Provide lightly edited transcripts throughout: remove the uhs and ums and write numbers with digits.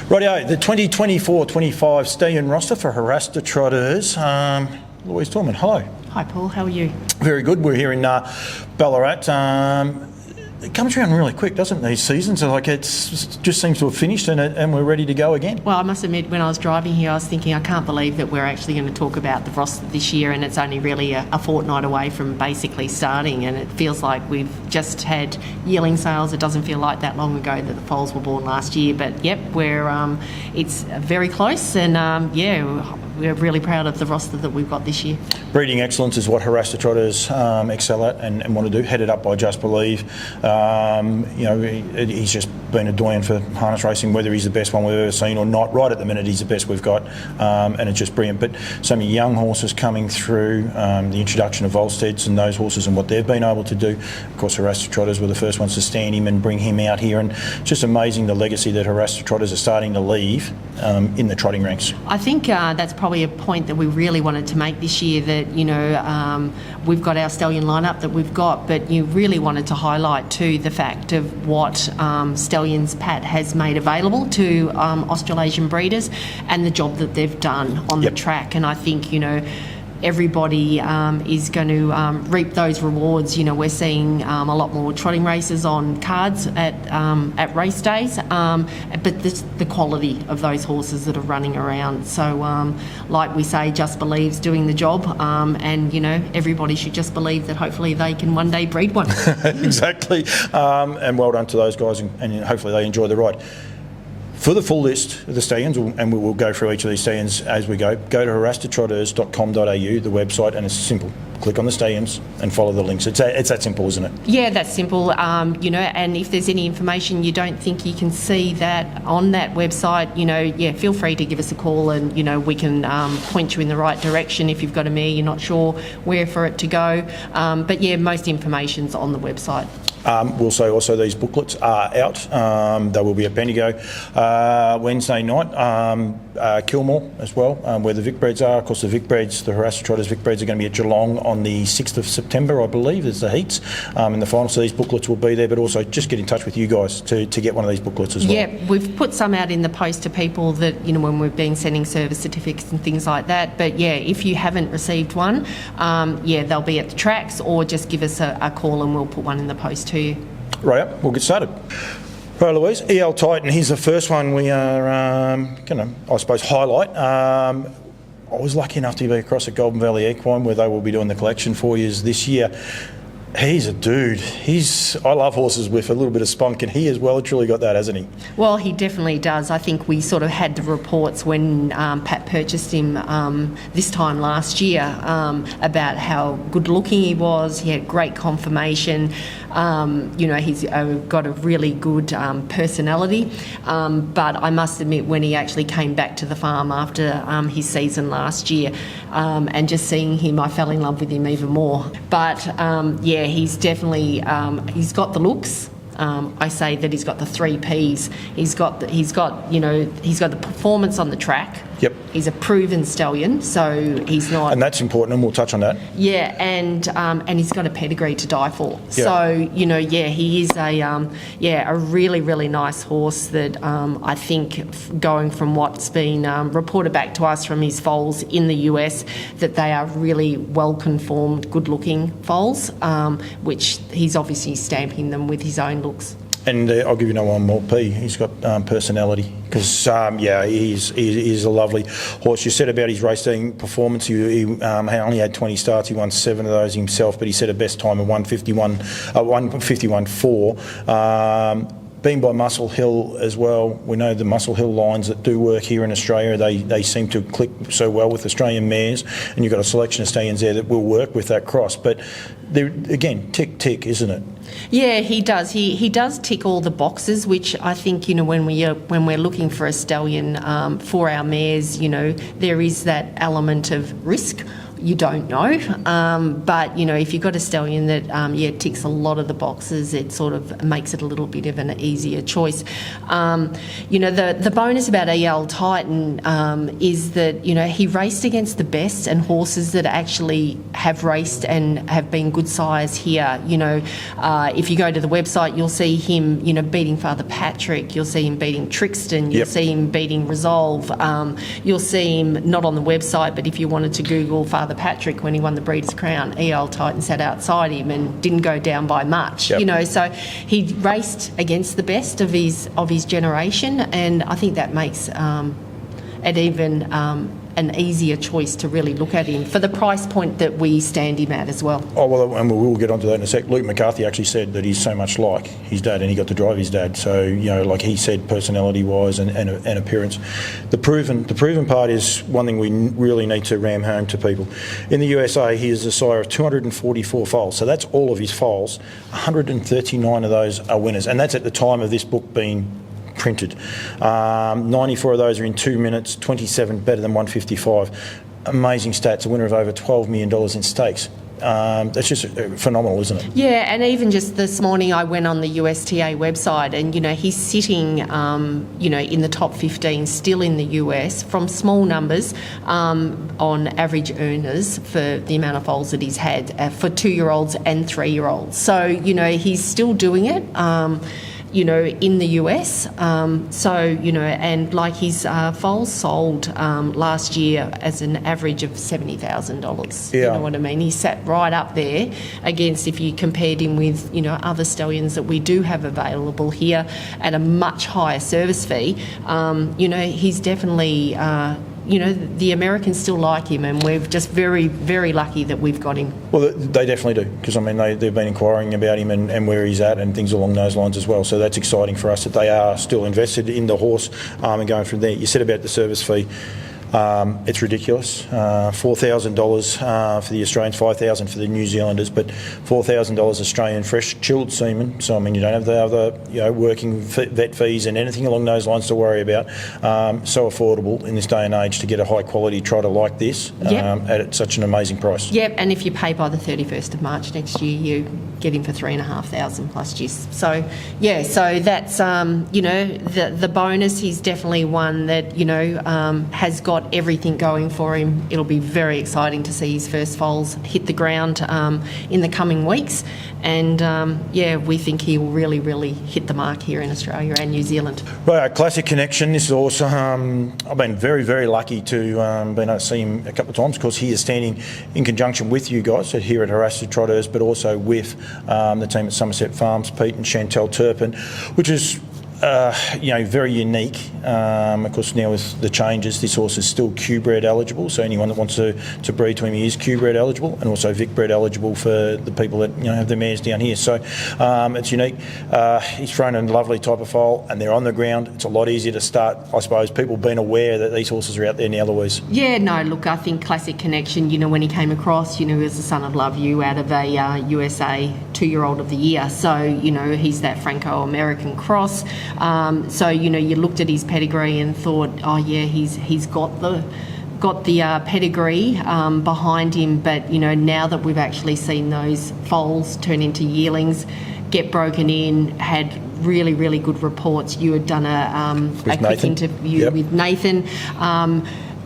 Rightio, the 2024-25 Stallion roster for Haras the Trotteurs. Louise Toulmin, hello. Hi Paul, how are you? Very good. We're here in Ballarat. It comes around really quick, doesn't it, these seasons? Like it just seems to have finished and we're ready to go again. Well, I must admit, when I was driving here, I was thinking, I can't believe that we're actually going to talk about the roster this year, and it's only really a fortnight away from basically starting, and it feels like we've just had yearling sales. It doesn't feel like that long ago that the foals were born last year, but yep, it's very close, and we're really proud of the roster that we've got this year. Breeding excellence is what Haras the Trotteurs excel at and want to do, headed up by Just Believe. He's just been a doyen for harness racing, whether he's the best one we've ever seen or not. Right at the minute, he's the best we've got, and it's just brilliant. But so many young horses coming through, the introduction of Volsteads and those horses and what they've been able to do. Of course, Haras the Trotteurs were the first ones to stand him and bring him out here, and it's just amazing the legacy that Haras the Trotteurs are starting to leave in the trotting ranks. I think that's probably a point that we really wanted to make this year, that we've got our stallion lineup that we've got, but you really wanted to highlight too the fact of what Stallions Pat has made available to Australasian breeders and the job that they've done on the track. And I think everybody is going to reap those rewards. We're seeing a lot more trotting races on cards at race days, but the quality of those horses that are running around. So like we say, Just Believe's doing the job, and everybody should just believe that hopefully they can one day breed one. Exactly, and well done to those guys, and hopefully they enjoy the ride. For the full list of the stallions, and we will go through each of these stallions as we go to harasthetrotteurs.com.au, the website, and it's simple. Click on the stallions and follow the links. It's that simple, isn't it? Yeah, that's simple. And if there's any information you don't think you can see that on that website, feel free to give us a call, and we can point you in the right direction. If you've got a mare you're not sure where for it to go, but most information's on the website. We'll say also these booklets are out. They will be at Bendigo Wednesday night, Kilmore as well, where the Vic Breds are. Of course, the Haras the Trotters Vic Breds are going to be at Geelong on the 6th of September, I believe, is the heats in the final. So these booklets will be there, but also just get in touch with you guys to get one of these booklets as well. Yeah, we've put some out in the post to people that, when we've been sending service certificates and things like that. But if you haven't received one, they'll be at the tracks, or just give us a call and we'll put one in the post to you. Right up, we'll get started. Right, Louise, EL Titan, here's the first one we are going to, I suppose, highlight. I was lucky enough to be across at Golden Valley Equine, where they will be doing the collection for you this year. He's a dude. I love horses with a little bit of spunk, and he as well truly got that, hasn't he? Well, he definitely does. I think we sort of had the reports when Pat purchased him this time last year about how good looking he was. He had great conformation. He's got a really good personality. But I must admit, when he actually came back to the farm after his season last year, and just seeing him, I fell in love with him even more. But he's definitely he's got the looks. I say that he's got the 3 Ps. He's got the performance on the track. Yep. He's a proven stallion, so he's not. And that's important, and we'll touch on that. Yeah, and he's got a pedigree to die for. Yeah. So he is a really, really nice horse that I think, going from what's been reported back to us from his foals in the US, that they are really well conformed, good looking foals, which he's obviously stamping them with his own looks. And I'll give you one more P. He's got personality, because he is a lovely horse. You said about his racing performance, he only had 20 starts. He won 7 of those himself, but he set a best time of 151.4. Being by Muscle Hill as well, we know the Muscle Hill lines that do work here in Australia, they seem to click so well with Australian mares, and you've got a selection of stallions there that will work with that cross. But again, tick, isn't it? Yeah, he does. He does tick all the boxes, which I think, when we're looking for a stallion for our mares, there is that element of risk you don't know. But, if you've got a stallion that, ticks a lot of the boxes, it sort of makes it a little bit of an easier choice. The bonus about EL Titan is that, he raced against the best and horses that actually have raced and have been good size here. If you go to the website, you'll see him, beating Father Patrick, you'll see him beating Trixton, you'll see him beating Resolve, you'll see him not on the website, but if you wanted to Google Father Patrick when he won the Breeders' Crown, EL Titan sat outside him and didn't go down by much. So he raced against the best of his generation, and I think that makes it even an easier choice to really look at him for the price point that we stand him at as well. Oh, well, and we'll get onto that in a sec. Luke McCarthy actually said that he's so much like his dad, and he got to drive his dad. So, like he said, personality-wise and appearance. The proven part is one thing we really need to ram home to people. In the USA, he is the sire of 244 foals. So that's all of his foals. 139 of those are winners. And that's at the time of this book being printed. 94 of those are in 2 minutes, 27 better than 155. Amazing stats, a winner of over $12 million in stakes. That's just phenomenal, isn't it? Yeah, and even just this morning I went on the USTA website and, he's sitting, in the top 15 still in the US from small numbers on average earners for the amount of foals that he's had for 2-year-olds and 3-year-olds. So, he's still doing it. In the US. And like his foals sold last year as an average of $70,000. Yeah. You know what I mean? He sat right up there against, if you compared him with, other stallions that we do have available here at a much higher service fee. He's definitely... the Americans still like him, and we're just very, very lucky that we've got him. Well, they definitely do, because, they've been inquiring about him and where he's at and things along those lines as well. So that's exciting for us that they are still invested in the horse and going from there. You said about the service fee. It's ridiculous. $4,000 for the Australians, $5,000 for the New Zealanders, but $4,000 Australian fresh chilled semen. So you don't have the other working vet fees and anything along those lines to worry about. So affordable in this day and age to get a high quality trotter like this at such an amazing price. Yep, and if you pay by the 31st of March next year, you get him for $3,500 plus GIS. So that's the bonus. He's definitely one that has got everything going for him. It'll be very exciting to see his first foals hit the ground in the coming weeks, and we think he will really, really hit the mark here in Australia and New Zealand. Well, classic connection. This is awesome. I've been very, very lucky to been able to see him a couple of times, because he is standing in conjunction with you guys here at Haras Trotteurs, but also with the team at Somerset Farms, Pete and Chantel Turpin, which is very unique. Of course, now with the changes, this horse is still Q-bred eligible, so anyone that wants to breed to him, he is Q-bred eligible, and also Vic-bred eligible for the people that have their mares down here. So it's unique. He's thrown in a lovely type of foal, and they're on the ground. It's a lot easier to start, I suppose, people being aware that these horses are out there now, Louise. Yeah, no, look, I think classic connection, when he came across, he was the son of Love You out of a USA 2-year-old of the year. So, he's that Franco-American cross. You looked at his pedigree and thought, oh yeah, he's got the pedigree behind him. But now that we've actually seen those foals turn into yearlings, get broken in, had really, really good reports. You had done a quick interview with Nathan.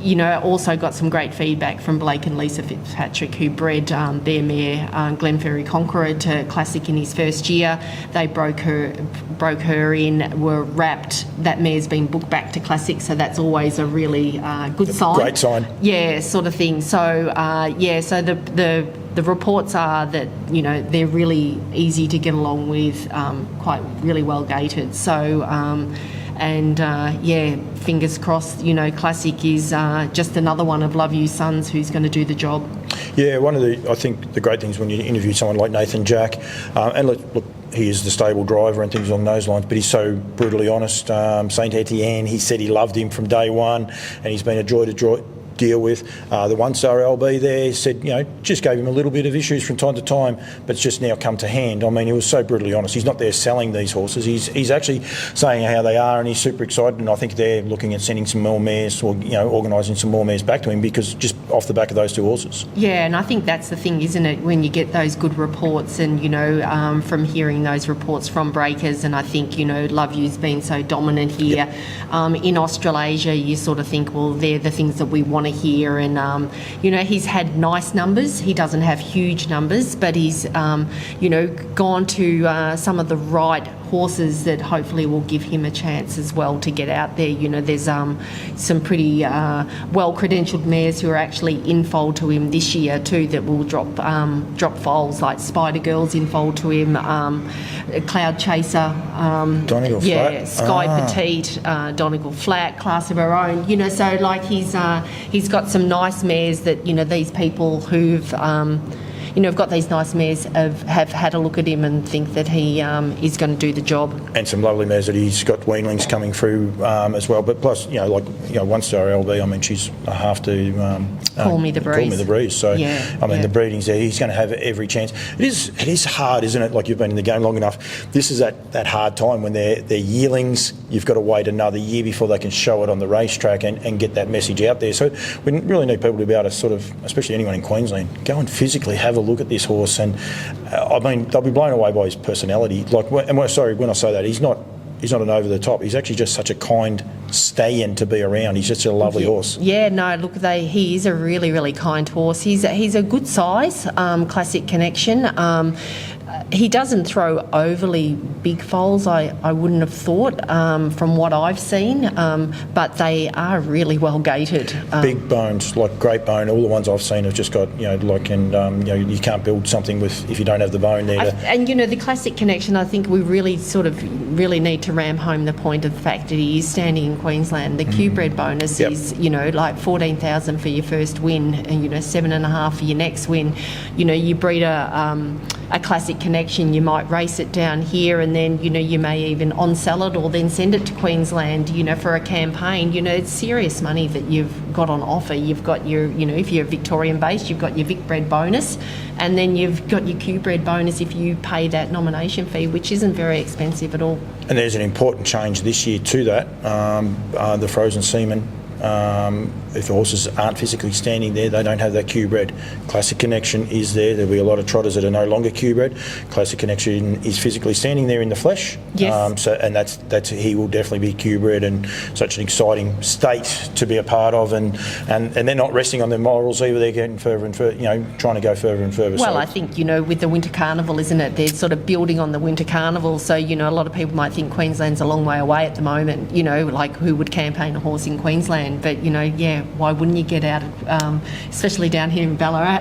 Also got some great feedback from Blake and Lisa Fitzpatrick, who bred their mare Glenferrie Conqueror to Classic in his first year. They broke her in, were wrapped. That mare's been booked back to Classic, so that's always a really good sign. Great sign. Yeah, sort of thing. So so the reports are that they're really easy to get along with, quite really well gated. So. Fingers crossed, Classic is just another one of Love You sons who's going to do the job. Yeah, I think the great things when you interview someone like Nathan Jack, and look, he is the stable driver and things along those lines, but he's so brutally honest. Saint Etienne, he said he loved him from day one, and he's been a joy to deal with. The one-star LB there said, just gave him a little bit of issues from time to time, but it's just now come to hand. I mean, he was so brutally honest. He's not there selling these horses. He's actually saying how they are, and he's super excited. And I think they're looking at sending some more mares, or organising some more mares back to him, because just off the back of those two horses. Yeah, and I think that's the thing, isn't it? When you get those good reports, and from hearing those reports from breakers, and I think Love You's been so dominant here. Yep. In Australasia, you sort of think, well, they're the things that we want to hear, and he's had nice numbers. He doesn't have huge numbers, but he's gone to some of the right horses that hopefully will give him a chance as well to get out there. There's some pretty well-credentialed mares who are actually in foal to him this year too, that will drop foals, like Spider Girl's in foal to him, Cloud Chaser, Donegal Flat. Sky Petite, Donegal Flat, class of her own. So like he's got some nice mares that these people who've have got these nice mares have had a look at him and think that he is going to do the job. And some lovely mares that he's got weanlings coming through as well. But plus, one-star LB, I mean, she's a half to... Call Me the Breeze. Call Me the Breeze. So, the breeding's there. He's going to have every chance. It is hard, isn't it? Like, you've been in the game long enough. This is that hard time when they're yearlings. You've got to wait another year before they can show it on the racetrack and get that message out there. So we really need people to be able to sort of, especially anyone in Queensland, go and physically have a look at this horse, and they'll be blown away by his personality. When I say that, he's not an over the top. He's actually just such a kind stallion to be around. He's just a lovely horse. Yeah, no, look, he is a really, really kind horse. He's a good size, classic connection. He doesn't throw overly big foals, I wouldn't have thought, from what I've seen, but they are really well gated. Big bones, like great bone. All the ones I've seen have just got, you can't build something if you don't have the bone there. The classic connection, I think we really need to ram home the point of the fact that he is standing in Queensland. The Q-bred bonus is, like 14,000 for your first win, and 7.5 for your next win. You breed a classic connection, you might race it down here, and then you may even on-sell it or then send it to Queensland for a campaign. It's serious money that you've got on offer. You've got your, if you're Victorian based, you've got your Vic bred bonus, and then you've got your Q bred bonus if you pay that nomination fee, which isn't very expensive at all. And there's an important change this year to that. The frozen semen, if the horses aren't physically standing there, they don't have that Q-bred. Classic Connection is there. There'll be a lot of trotters that are no longer Q-bred. Classic Connection is physically standing there in the flesh. Yes. That's he will definitely be Q-bred, and such an exciting state to be a part of. And they're not resting on their morals either. They're getting further and further, trying to go further and further. Well, I think, with the Winter Carnival, isn't it? They're sort of building on the Winter Carnival. So, a lot of people might think Queensland's a long way away at the moment, like who would campaign a horse in Queensland? But, why wouldn't you get out, especially down here in Ballarat,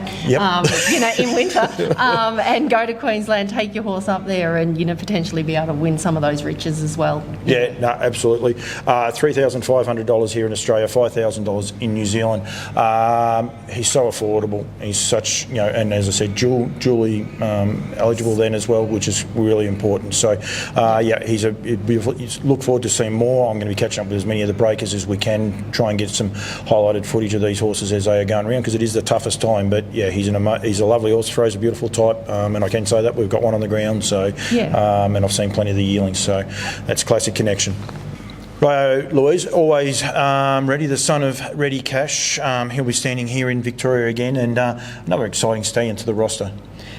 in winter, and go to Queensland, take your horse up there and, potentially be able to win some of those riches as well. Yeah, no, absolutely. $3,500 here in Australia, $5,000 in New Zealand. He's so affordable. He's such, and as I said, dually eligible then as well, which is really important. So, he's a beautiful. Look forward to seeing more. I'm going to be catching up with as many of the breakers as we can, try and get some highlighted footage of these horses as they are going around, because it is the toughest time. But he's a lovely horse. Throws a beautiful type, and I can say that we've got one on the ground. So, and I've seen plenty of the yearlings. So that's Classic Connection. Right, Louise, always ready, the son of Ready Cash. He'll be standing here in Victoria again, and another exciting stallion to the roster.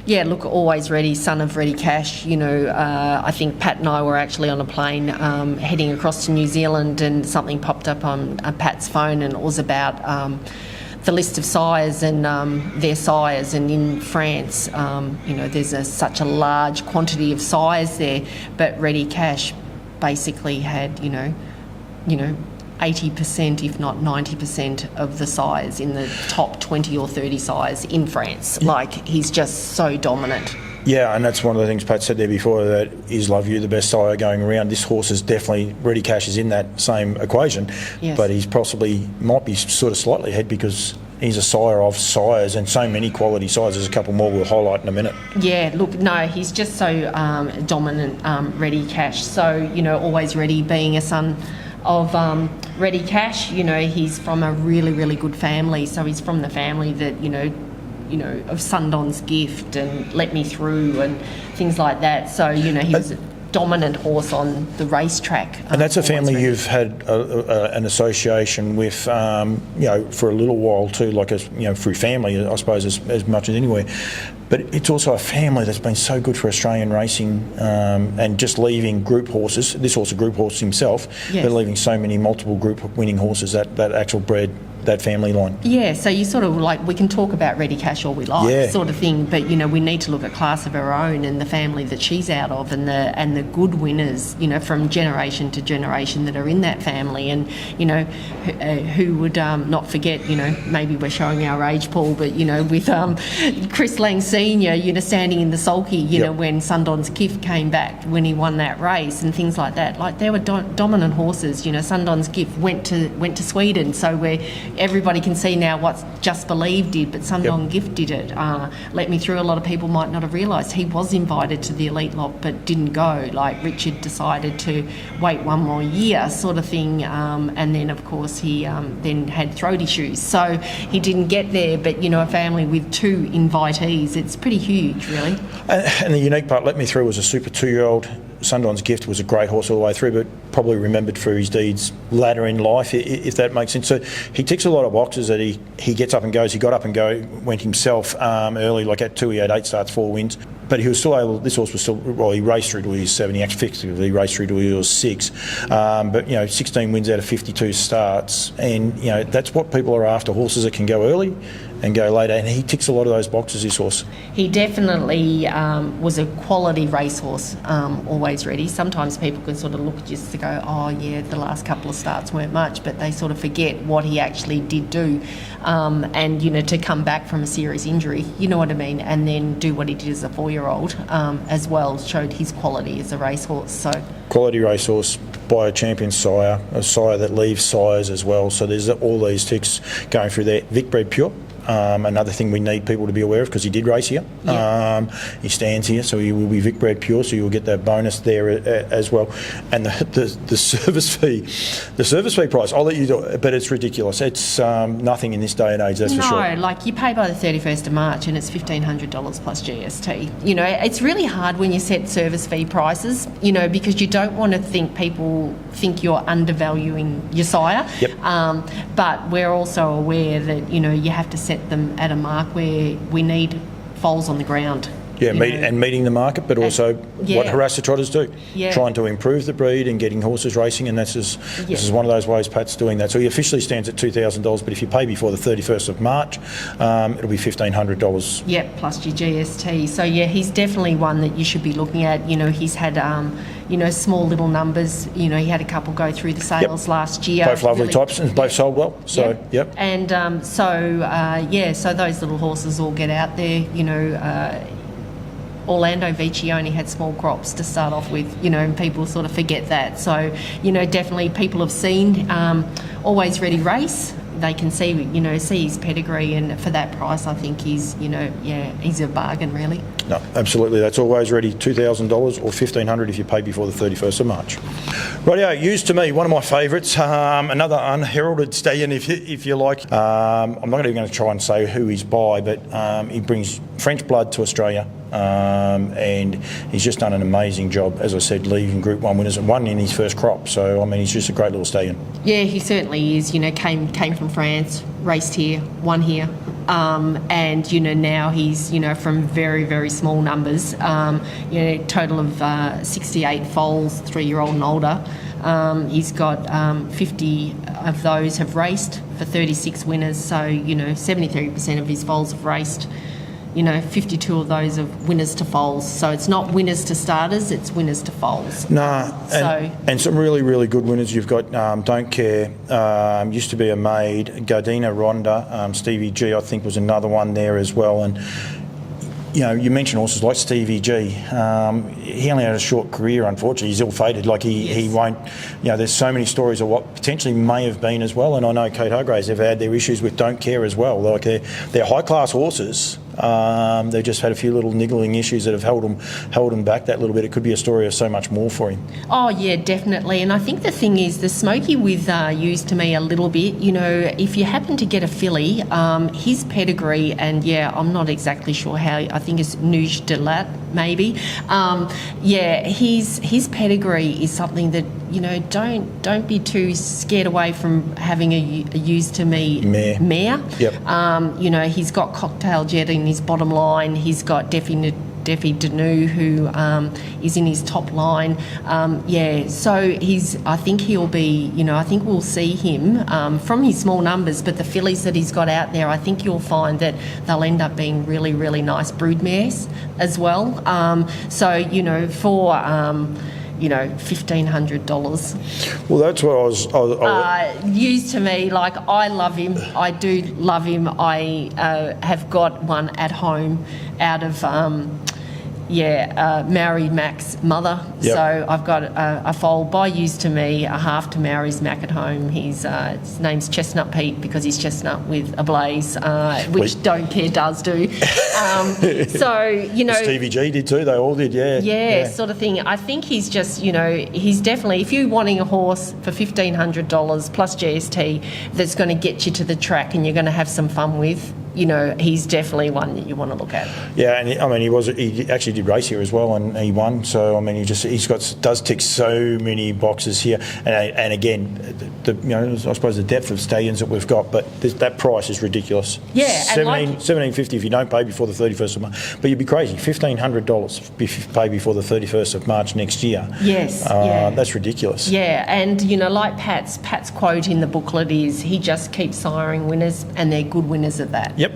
Yeah, look, always ready, son of Ready Cash. I think Pat and I were actually on a plane heading across to New Zealand, and something popped up on Pat's phone, and it was about the list of sires and their sires. And in France, there's such a large quantity of sires there, but Ready Cash basically had, 80%, if not 90% of the sires in the top 20 or 30 sires in France. Like, he's just so dominant. Yeah, and that's one of the things Pat said there before, that is Love You the best sire going around. This horse is definitely, Ready Cash is in that same equation, but he's might be sort of slightly ahead, because he's a sire of sires, and so many quality sires. There's a couple more we'll highlight in a minute. Yeah, look, no, he's just so dominant, Ready Cash. So, always ready, being a son Ready Cash. You know, he's from a really, really good family. So he's from the family that, you know, of Sundon's Gift and Let Me Through and things like that. So, you know, he was a dominant horse on the racetrack. And that's a family you've had an association with, you know, for a little while too, like as you know, through family, I suppose, as much as anywhere. But it's also a family that's been so good for Australian racing, and just leaving group horses. This horse a group horse himself, yes. but leaving so many multiple group winning horses that actual bred that family line. Yeah, so you sort of like, we can talk about Ready Cash all we like, Yeah. sort of thing, but you know, we need to look at class of her own and the family that she's out of, and the good winners, you know, from generation to generation that are in that family. And you know, who would not forget, you know, maybe we're showing our age, Paul, but you know, with Chris Lang Senior, you know, standing in the sulky, you Yep. know, when Sundon's Gift came back when he won that race and things like that. Like, there were dominant horses. You know, Sundon's Gift went to Sweden, so where everybody can see now what Just Believe did, but Sundon Yep. Gift did it. Let Me Through, a lot of people might not have realised he was invited to the elite lot but didn't go. Like, Richard decided to wait one more year, sort of thing, and then of course he then had throat issues, so he didn't get there. But you know, a family with 2 invitees, it's pretty huge, really. And the unique part, Let Me Through, was a Super 2-year-old. Sundon's Gift was a great horse all the way through, but probably remembered for his deeds later in life, if that makes sense. So he ticks a lot of boxes that he gets up and goes. He got up and went himself early, like at 2 he had 8 starts, 4 wins. But he was still able, this horse was still, well, he raced through till he was 7, he actually effectively raced through till he was 6. But, you know, 16 wins out of 52 starts. And, you know, that's what people are after, horses that can go early and go later. And he ticks a lot of those boxes, this horse. He definitely was a quality racehorse, always ready. Sometimes people can sort of look just to go, oh yeah, the last couple of starts weren't much, but they sort of forget what he actually did do. And, you know, to come back from a serious injury, you know what I mean, and then do what he did as a 4-year-old as well, showed his quality as a racehorse. So Quality racehorse by a champion sire, a sire that leaves sires as well. So there's all these ticks going through there. Vic bred pure. Another thing we need people to be aware of, because he did race here. Yeah. He stands here, so he will be Vic bred pure, so you'll get that bonus there as well. And the service fee price, I'll let you do it, but it's ridiculous. It's nothing in this day and age, that's for sure. No, like, you pay by the 31st of March and it's $1,500 plus GST. You know, it's really hard when you set service fee prices, you know, because you don't want to think people think you're undervaluing your sire. Yep. But we're also aware that, you know, you have to set them at a mark where we need foals on the ground. Yeah, and meeting the market, but also what Haras the Trotters do, trying to improve the breed and getting horses racing, and this is one of those ways Pat's doing that. So he officially stands at $2,000, but if you pay before the 31st of March, it'll be $1,500. Yep, plus your GST. So yeah, he's definitely one that you should be looking at. You know, he's had you know, small little numbers. You know, he had a couple go through the sales last year. Both lovely types, and both sold well. So yep. And so those little horses all get out there. You know. Orlando Vici only had small crops to start off with, you know, and people sort of forget that. So, you know, definitely people have seen Always Ready Race. They can see his pedigree, and for that price, I think he's a bargain, really. No, absolutely. That's Always Ready, $2,000 or $1,500 if you pay before the 31st of March. Rightio, Used to Me, one of my favourites, another unheralded stallion, if you like. I'm not even going to try and say who he's by, but he brings French blood to Australia. And he's just done an amazing job, as I said, leading Group 1 winners and won in his first crop. So, I mean, he's just a great little stallion. Yeah, he certainly is. You know, came from France, raced here, won here. And, you know, now he's, you know, from very, very small numbers, total of 68 foals, 3-year-old and older. He's got 50 of those have raced for 36 winners. So, you know, 73% of his foals have raced. You know, 52 of those are winners to foals. So it's not winners to starters, it's winners to foals. And some really, really good winners. You've got Don't Care, used to be a maid, Gardena Ronda, Stevie G, I think, was another one there as well. And, you know, you mentioned horses like Stevie G. He only had a short career, unfortunately. He's ill-fated. Like, he won't... You know, there's so many stories of what potentially may have been as well. And I know Kate Hargraves have had their issues with Don't Care as well. Like, they're high-class horses, They've just had a few little niggling issues that have held them back that little bit. It could be a story of so much more for him. Oh, yeah, definitely. And I think the thing is, the Smoky with used to me a little bit, you know, if you happen to get a filly, his pedigree, and yeah, I'm not exactly sure how, I think it's Nuge de Lat, maybe. Yeah, his pedigree is something that, you know, don't be too scared away from having a used to me mare. Yep. You know, he's got Cocktail Jet in his bottom line. He's got Defi Danu, who is in his top line. Yeah, so I think he'll be, you know, I think we'll see him from his small numbers, but the fillies that he's got out there, I think you'll find that they'll end up being really, really nice brood mares as well. So, you know, for... you know, $1,500. Well, that's what I was... Used to me, like, I love him. I do love him. I have got one at home out of... Maori Mac's mother. Yep. So I've got a foal by used to me, a half to Maori's Mac at home. His name's Chestnut Pete because he's chestnut with a blaze, which Don't Care does do. So, you know... Stevie G did too, they all did, yeah. Yeah, sort of thing. I think he's just, you know, he's definitely, if you're wanting a horse for $1,500 plus GST that's going to get you to the track and you're going to have some fun with, you know, he's definitely one that you want to look at. Yeah, and I mean, he actually did race here as well, and he won. So I mean, does tick so many boxes here, and again, you know, I suppose the depth of stallions that we've got, but that price is ridiculous. Yeah, $17.50 if you don't pay before the 31st of March, but you'd be crazy. $1,500 if you pay before the 31st of March next year. Yes, that's ridiculous. Yeah, and you know, like Pat's quote in the booklet is, he just keeps siring winners, and they're good winners at that. Yep.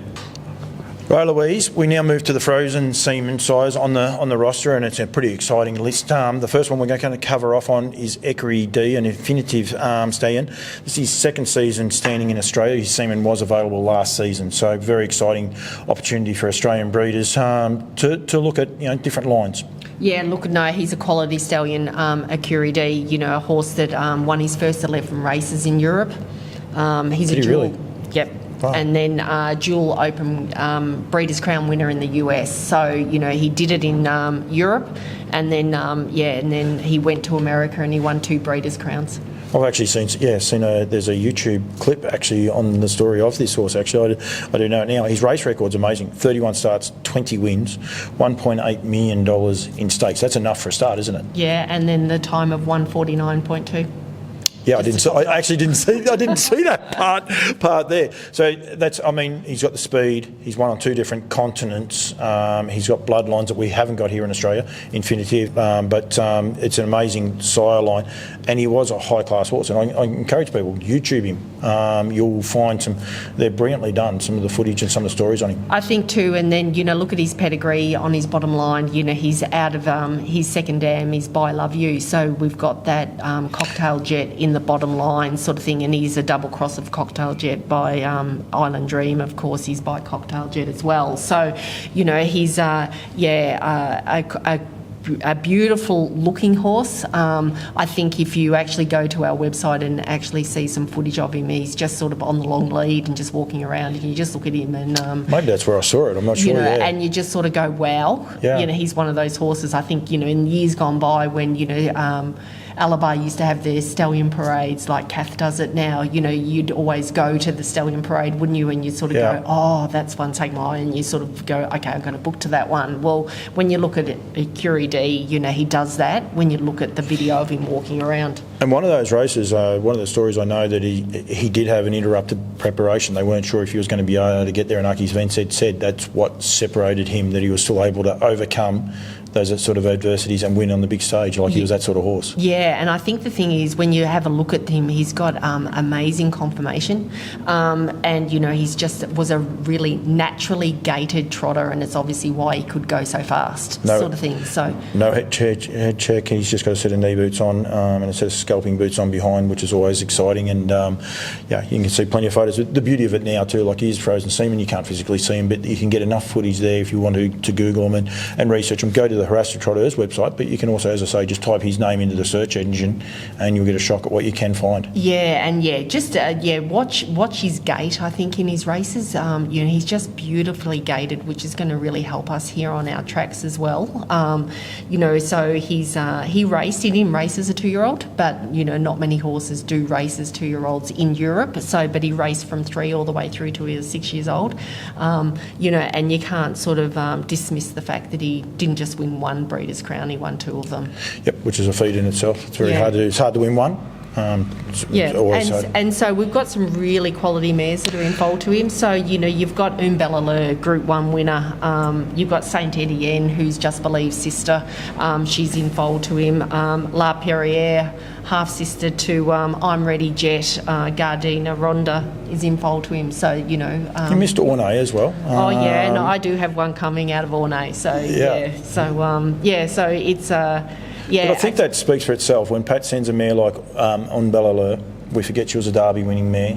Right, Louise, we now move to the frozen semen size on the roster, and it's a pretty exciting list. The first one we're going to cover off on is Equerry D, an infinitive stallion. This is his second season standing in Australia. His semen was available last season, so very exciting opportunity for Australian breeders to look at, you know, different lines. Yeah, look, no, he's a quality stallion, Equerry D, you know, a horse that won his first 11 races in Europe. He's Did a dual... really? Yep. Wow. And then dual open Breeders' Crown winner in the US. So, you know, he did it in Europe, and then, and then he went to America and he won 2 Breeders' Crowns. I've actually seen there's a YouTube clip actually on the story of this horse. Actually, I do know it now. His race record's amazing. 31 starts, 20 wins, $1.8 million in stakes. That's enough for a start, isn't it? Yeah, and then the time of 1:49.2. Yeah, I actually didn't see that part there. So that's, I mean, he's got the speed. He's won on 2 different continents. He's got bloodlines that we haven't got here in Australia, infinitive. But it's an amazing sire line, and he was a high class horse. And I encourage people, YouTube him. You'll find they're brilliantly done. Some of the footage and some of the stories on him. I think too. And then, you know, look at his pedigree on his bottom line. You know, he's out of his second dam is By Love You. So we've got that Cocktail Jet in the bottom line sort of thing, and he's a double cross of Cocktail Jet by Island Dream. Of course, he's by Cocktail Jet as well. So, you know, he's a beautiful looking horse. I think if you actually go to our website and actually see some footage of him, he's just sort of on the long lead and just walking around, and you just look at him and maybe that's where I saw it. I'm not sure. You know, and you just sort of go, wow. Yeah. You know, he's one of those horses. I think, you know, in years gone by when, you know, Alabar used to have their stallion parades like Kath does it now. You know, you'd always go to the stallion parade, wouldn't you? And you'd sort of go, oh, that's one, take my eye. And you sort of go, okay, I'm going to book to that one. Well, when you look at it, Curie D, you know, he does that when you look at the video of him walking around. And one of those races, one of the stories I know that he did have an interrupted preparation. They weren't sure if he was going to be able to get there, and Aki's Vent said that's what separated him, that he was still able to overcome those sort of adversities and win on the big stage. Like, he was that sort of horse. Yeah, and I think the thing is, when you have a look at him, he's got amazing conformation, and you know, he's just was a really naturally gated trotter, and it's obviously why he could go so fast, sort of thing. So no head check. He's just got a set of knee boots on and a set scalping boots on behind, which is always exciting. And yeah, you can see plenty of photos. The beauty of it now too, like he is frozen semen, you can't physically see him, but you can get enough footage there if you want to Google them and research them. Go to the Haras Trotteurs website, but you can also, as I say, just type his name into the search engine and you'll get a shock at what you can find. Yeah, and just watch his gait. I think in his races, he's just beautifully gaited, which is going to really help us here on our tracks as well. So he didn't race as a 2-year-old, but not many horses do race as 2-year-olds in Europe. But he raced from 3 all the way through to he was 6 years old. And you can't sort of dismiss the fact that he didn't just win one Breeders' Crown; he won 2 of them. Yep, which is a feat in itself. It's very hard to do. It's hard to win one. And so we've got some really quality mares that are in foal to him. So, you've got Umbellalure, Group 1 winner. You've got Saint Etienne, who's Just Believe's sister. She's in foal to him. La Perriere, half-sister to I'm Ready Jet. Gardena Ronda is in foal to him. So, you missed Ornay as well. And I do have one coming out of Ornay. So, so it's... but I think that speaks for itself. When Pat sends a mare like on Bellalure, we forget she was a Derby winning mare,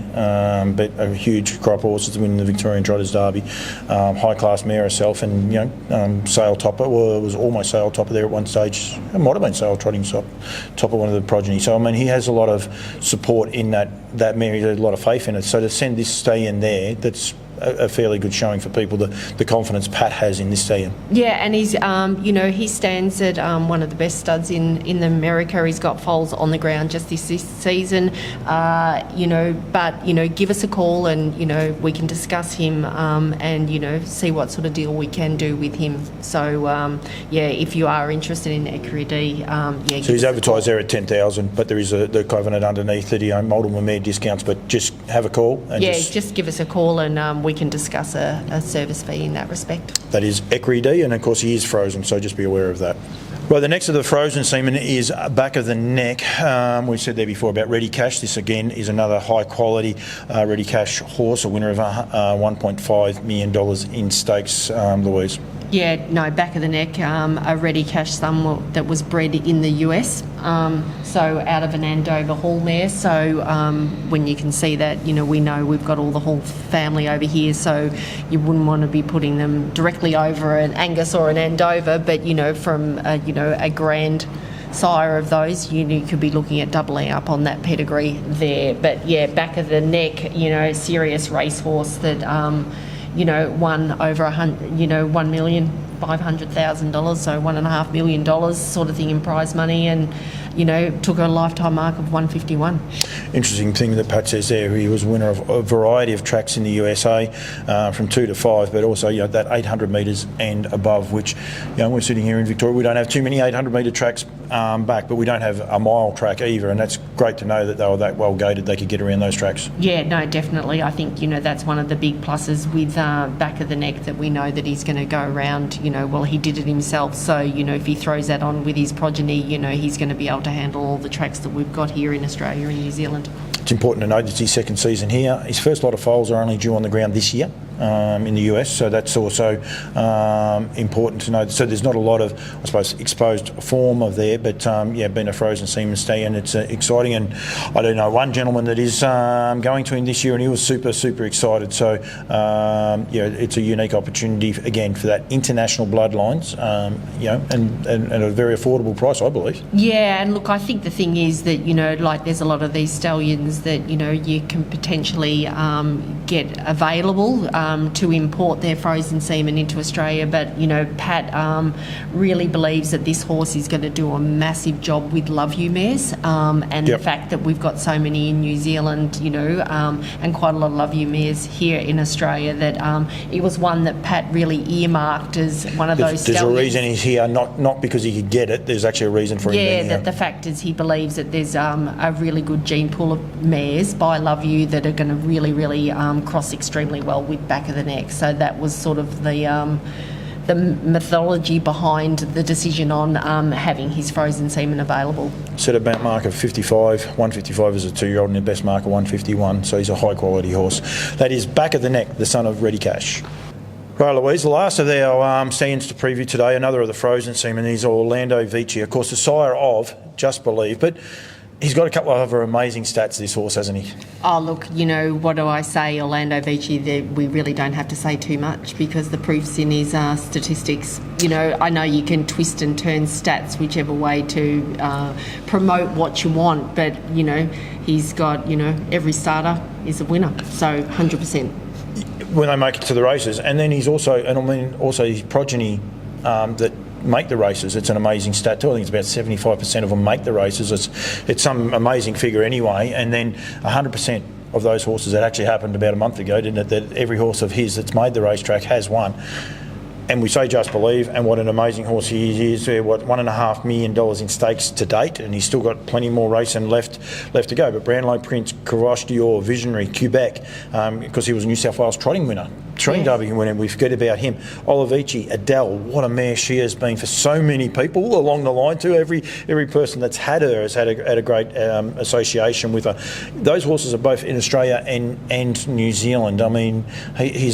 but a huge crop horse that's winning the Victorian Trotters Derby, high class mare herself, and sale topper. Well, it was almost sale topper there at one stage. It might have been sale trotting topper, one of the progeny. So I mean, he has a lot of support in that mare. He has a lot of faith in it. So to send this stallion there, that's a fairly good showing for people, the confidence Pat has in this stallion. Yeah, and he's, he stands at one of the best studs in America. He's got foals on the ground just this season, but give us a call and, we can discuss him and, see what sort of deal we can do with him. So, if you are interested in Equity, So he's advertised there at 10,000, but there is the covenant underneath that, multiple mare discounts, but just have a call. And just give us a call and we can discuss a service fee in that respect. That is Equity, and of course he is frozen, so just be aware of that. Well, the next of the frozen semen is back of the neck. We said there before about Ready Cash. This again is another high quality Ready Cash horse, a winner of $1.5 million in stakes, Louise. Yeah, no, back of the neck, a Ready Cash son that was bred in the US, so out of an Andover Hall mare. So when you can see that, we know we've got all the Hall family over here, so you wouldn't want to be putting them directly over an Angus or an Andover, but from a grand sire of those, you could be looking at doubling up on that pedigree there. But yeah, back of the neck, serious racehorse that won over $1,500,000, so $1.5 million sort of thing in prize money, and took a lifetime mark of 151. Interesting thing that Pat says there, he was winner of a variety of tracks in the USA, from 2 to 5, but also that 800 metres and above, which we're sitting here in Victoria, we don't have too many 800 metre tracks back, but we don't have a mile track either, and that's great to know that they were that well gated they could get around those tracks. Yeah, no, definitely. I think that's one of the big pluses with back of the neck, that we know that he's going to go around. He did it himself, so if he throws that on with his progeny, he's going to be able to handle all the tracks that we've got here in Australia and New Zealand. It's important to note it's his second season here. His first lot of foals are only due on the ground this year in the US, so that's also important to note. So there's not a lot of, I suppose, exposed form of there, but being a frozen semen stallion, it's exciting. And I do know one gentleman that is going to him this year, and he was super, super excited. So it's a unique opportunity again for that international bloodlines, and at a very affordable price, I believe. Yeah, and look, I think the thing is that there's a lot of these stallions that you can potentially get available to import their frozen semen into Australia, but Pat really believes that this horse is going to do a massive job with Love You mares, and the fact that we've got so many in New Zealand, and quite a lot of Love You mares here in Australia, that it was one that Pat really earmarked as one of those There's stallions. a reason he's here, not because he could get it, there's actually a reason for him being here. Yeah, the fact is he believes that there's a really good gene pool of mares by Love You that are going to really, really cross extremely well with back of the neck. So that was sort of the methodology behind the decision on having his frozen semen available. Set a mark of 55, 155 as a 2-year-old, and the best mark of 151, so he's a high quality horse. That is back of the neck, the son of Ready Cash. Right, Louise, the last of our stallions to preview today, another of the frozen semen, is Orlando Vici, of course the sire of Just Believe, but He's got a couple of other amazing stats, this horse, hasn't he? Oh, look, what do I say? Orlando Vici, we really don't have to say too much because the proof's in his statistics. I know you can twist and turn stats whichever way to promote what you want, but, he's got, every starter is a winner, so 100%. When they make it to the races. And then he's also, also his progeny that make the races. It's an amazing stat too. I think it's about 75% of them make the races. It's some amazing figure anyway. And then 100% of those horses, that actually happened about a month ago, didn't it? That every horse of his that's made the racetrack has won. And we say Just Believe, and what an amazing horse he is. $1.5 million in stakes to date, and he's still got plenty more racing left to go. But Brownlow Prince, Courage d'Or, Visionary, Quebec, because he was a New South Wales trotting winner. Trotting Derby winner, we forget about him. Olivici, Adele, what a mare she has been for so many people along the line too. Every person that's had her has had a great association with her. Those horses are both in Australia and New Zealand. I mean, he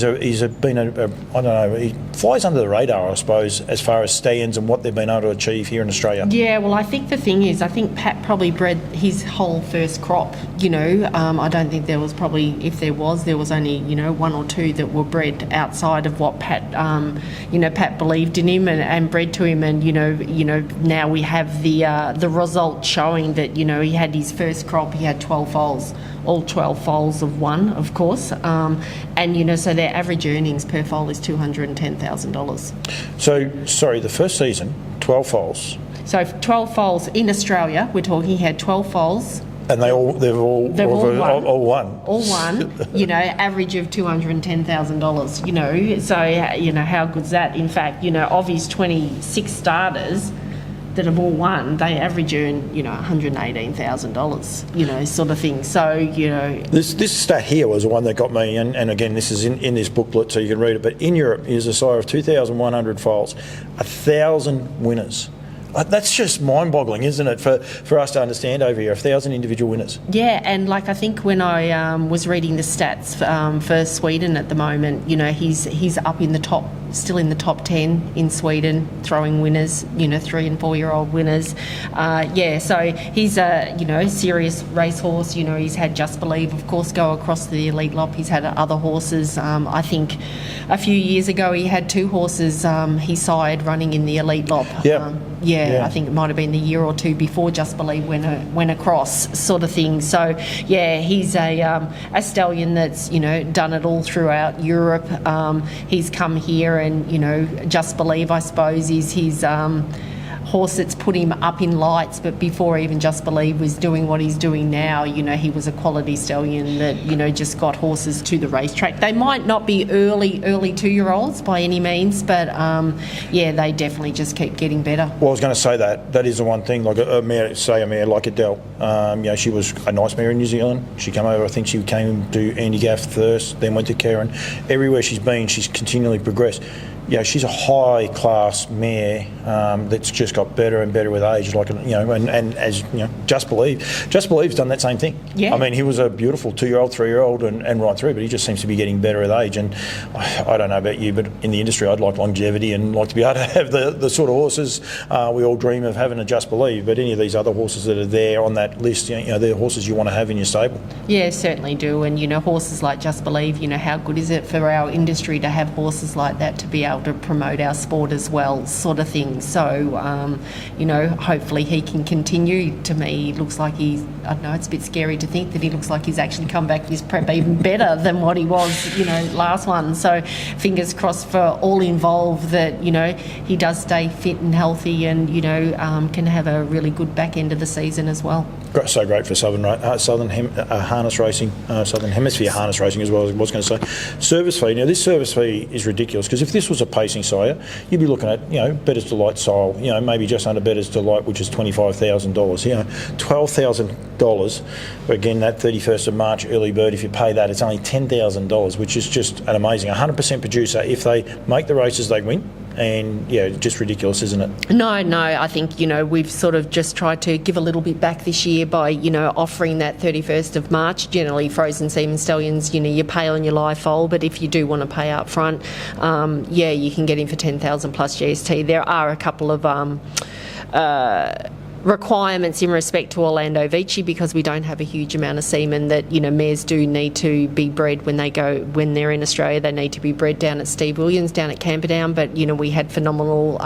flies under the radar, I suppose, as far as stallions and what they've been able to achieve here in Australia. Yeah, well, I think the thing is, I think Pat probably bred his whole first crop. I don't think there was probably, if there was only one or two that were bred outside of what Pat, Pat believed in him and bred to him, and now we have the result showing that he had his first crop. He had 12 foals. All 12 foals of one, of course, and so their average earnings per foal is $210,000. So, sorry, the first season, 12 foals. So 12 foals in Australia. We're talking. He had 12 foals. And they've all won. All won. Average of $210,000. So how good's that? In fact, of his 26 starters that have all won, they average earn $118,000. Sort of thing. So this stat here was the one that got me, and again, this is in this booklet, so you can read it. But in Europe, he is a sire of 2,100 foals, 1,000 winners. That's just mind-boggling, isn't it, for us to understand over here, 1,000 individual winners. Yeah, and I think when I was reading the stats for Sweden at the moment, he's up in the top, still in the top 10 in Sweden, throwing winners, 3 and 4 year old winners. So he's a serious racehorse. He's had Just Believe, of course, go across the elite lot. He's had other horses. I think a few years ago he had 2 horses he sired running in the elite lot. I think it might have been the year or 2 before Just Believe went across, sort of thing. So, he's a stallion that's, done it all throughout Europe. He's come here and, Just Believe, I suppose, is his horse that's put him up in lights, but before even Just Believe was doing what he's doing now, he was a quality stallion that, just got horses to the racetrack. They might not be early 2-year-olds by any means, but they definitely just keep getting better. Well, I was going to say that is the one thing, like a mare like Adele. She was a nice mare in New Zealand. She came over, I think she came to Andy Gaff first, then went to Karen. Everywhere she's been, she's continually progressed. She's a high-class mare that's just got better and better with age. And as Just Believe's done that same thing. Yeah. I mean, he was a beautiful 2-year-old, 3-year-old, and right through, but he just seems to be getting better with age. And I don't know about you, but in the industry, I'd like longevity and like to be able to have the sort of horses we all dream of having a Just Believe. But any of these other horses that are there on that list, they're horses you want to have in your stable. Yeah, certainly do. And horses like Just Believe. How good is it for our industry to have horses like that to be able to promote our sport as well, sort of thing. So, hopefully he can continue. To me, he looks like I don't know, it's a bit scary to think that he looks like he's actually come back this prep even better than what he was, last one. So, fingers crossed for all involved that, he does stay fit and healthy and, can have a really good back end of the season as well. So great for Southern harness racing, Southern Hemisphere harness racing as well, as I was going to say. Service fee. Now, this service fee is ridiculous because if this was a pacing sire, you'd be looking at, Bettor's Delight style, maybe just under Bettor's Delight, which is $25,000. $12,000. Again, that 31st of March early bird, if you pay that, it's only $10,000, which is just an amazing 100% producer. If they make the races, they win. And just ridiculous, isn't it? No, I think, we've sort of just tried to give a little bit back this year by, offering that 31st of March. Generally, frozen semen stallions, you pay on your live foal, but if you do want to pay up front, you can get in for 10,000 plus GST. There are a couple of requirements in respect to Orlando Vici, because we don't have a huge amount of semen, that mares do need to be bred when they're in Australia. They need to be bred down at Steve Williams down at Camperdown, but we had phenomenal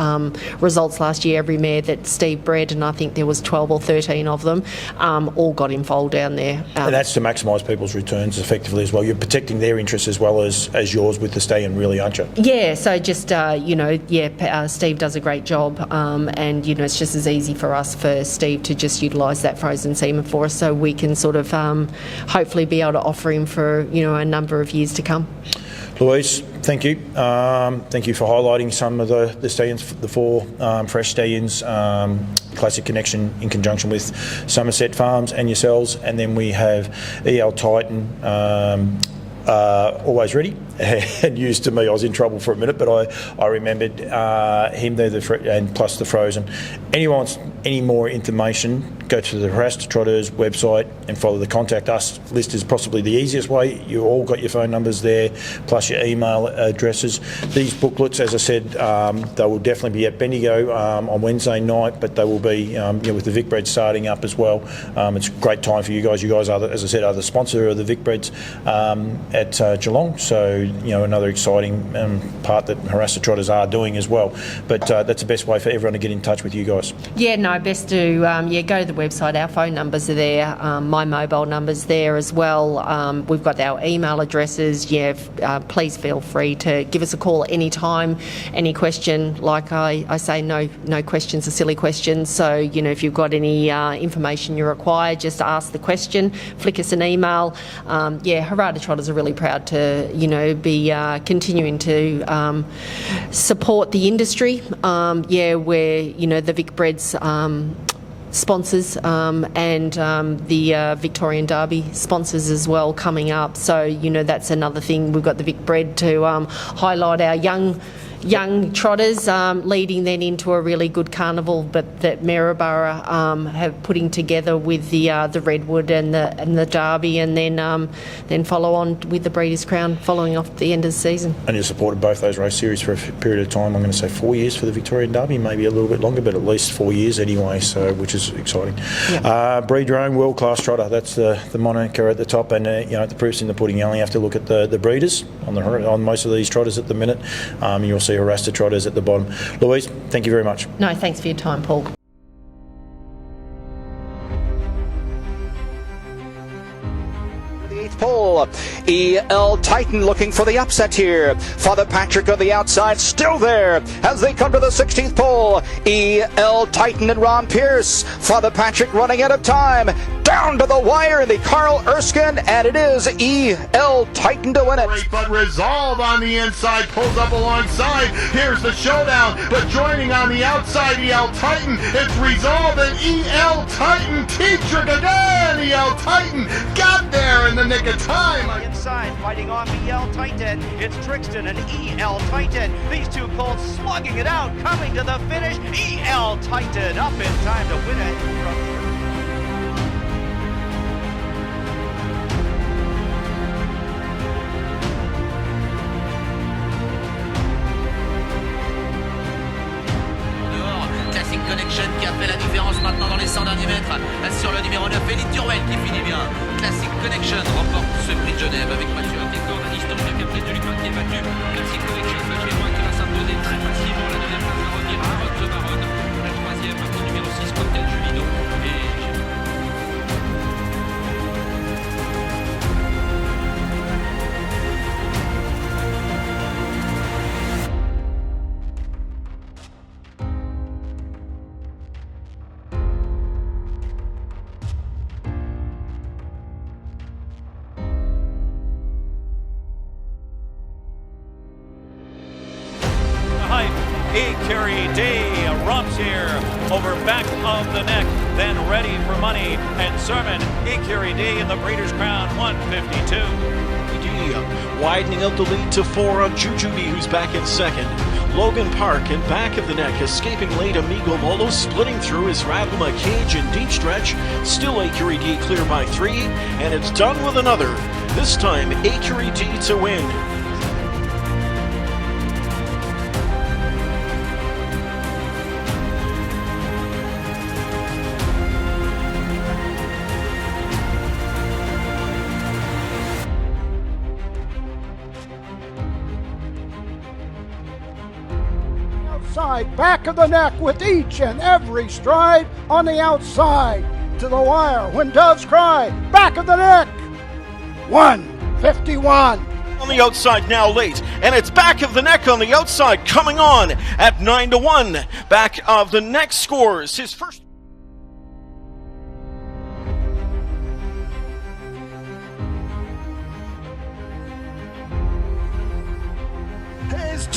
results last year. Every mare that Steve bred, and I think there was 12 or 13 of them, all got in foal down there. And that's to maximise people's returns effectively as well. You're protecting their interests as well as yours with the Stallion, really, aren't you? Yeah, so just Steve does a great job, and it's just as easy for us, for Steve to just utilise that frozen semen for us, so we can sort of hopefully be able to offer him for a number of years to come. Louise, thank you. Thank you for highlighting some of the stallions, the 4 fresh stallions, Classic Connection in conjunction with Somerset Farms and yourselves, and then we have EL Titan. Always ready, and used to me, I was in trouble for a minute, but I remembered him there, and plus the frozen. Anyone wants any more information, go to the Haras Trotteurs website and follow the Contact Us list. Is possibly the easiest way. You all got your phone numbers there, plus your email addresses. These booklets, as I said, they will definitely be at Bendigo on Wednesday night, but they will be with the Vic Bread starting up as well. It's a great time for you guys. You guys are, as I said, are the sponsor of the Vic Breads at Geelong, so another exciting part that Haras Trotters are doing as well. But that's the best way for everyone to get in touch with you guys. Yeah, no, best to go to the website. Our phone numbers are there. My mobile number's there as well. We've got our email addresses. Please feel free to give us a call anytime. Any question, like I say, no questions are silly questions. So if you've got any information you require, just ask the question. Flick us an email. Haras Trotters are really proud to be continuing to support the industry. We're the Vic Breads sponsors and the Victorian Derby sponsors as well coming up. So that's another thing. We've got the Vic Bred to highlight our young trotters, leading then into a really good carnival, but that Maryborough have putting together with the Redwood and the Derby, and then follow on with the Breeders' Crown following off the end of the season. And you supported both those race series for a period of time. I'm going to say 4 years for the Victorian Derby, maybe a little bit longer, but at least 4 years anyway. So which is exciting. Yep. Breed your own world-class trotter. That's the moniker at the top, and the proof's in the pudding. You only have to look at the breeders on most of these trotters at the minute. You'll see Haras Trotters at the bottom. Louise, thank you very much. No, thanks for your time, Paul. Pole. EL Titan looking for the upset here. Father Patrick on the outside, still there as they come to the 16th pole. EL Titan and Ron Pierce. Father Patrick running out of time. Down to the wire in the Carl Erskine, and it is EL Titan to win it. Great, but Resolve on the inside pulls up alongside. Here's the showdown, but joining on the outside, EL Titan. It's Resolve and EL Titan. T-trick again. EL Titan got there in the nick of time. Inside, fighting off EL Titan. It's Trixton and EL Titan. These two colts slugging it out, coming to the finish. EL Titan up in time to win it. Connection qui a fait la différence maintenant dans les 100 derniers mètres sur le numéro 9, Élite Turwell qui finit bien. Classic Connection remporte ce prix de Genève avec maturité, corne historique après de Lupin qui est battu. Classic Connection le pied qui va s'imposer très facilement. La deuxième place va revenir à Haute de Baronne. La troisième au numéro 6 Cocktail Julino. Carry Day romps here over back of the neck, then Ready for Money and Sermon. Carry Day in the Breeders' Crown 152. Widening out the lead to 4 on Jujubee, who's back in second. Logan Park in back of the neck, escaping late. Amigo Molo splitting through his Radlema Cage in deep stretch. Still Acurie D clear by 3, and it's done with another. This time Acurie D to win. outside, back of the neck with each and every stride on the outside. To the wire when doves cry, back of the neck. 151. On the outside now late, and it's back of the neck on the outside coming on at 9-1. Back of the neck scores his first.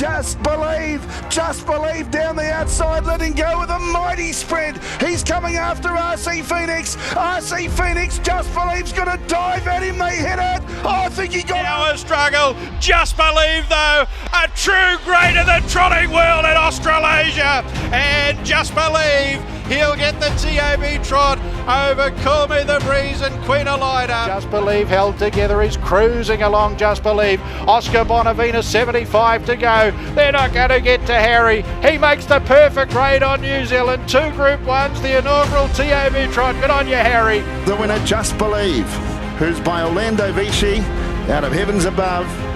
Just Believe down the outside, letting go with a mighty spread. He's coming after RC Phoenix. RC Phoenix, Just Believe's going to dive at him. They hit it. I think he got Now a struggle. Just Believe, though, a true great of the trotting world in Australasia. And Just Believe, he'll get the TAB trot over Call Me the Breeze and Queen Elida. Just Believe held together. He's cruising along, Just Believe. Oscar Bonavina, 75 to go. They're not going to get to Harry. He makes the perfect raid on New Zealand. 2 Group 1s, the inaugural TAB trot. Good on you, Harry. the winner, Just Believe, who's by Orlando Vichy out of Heavens Above.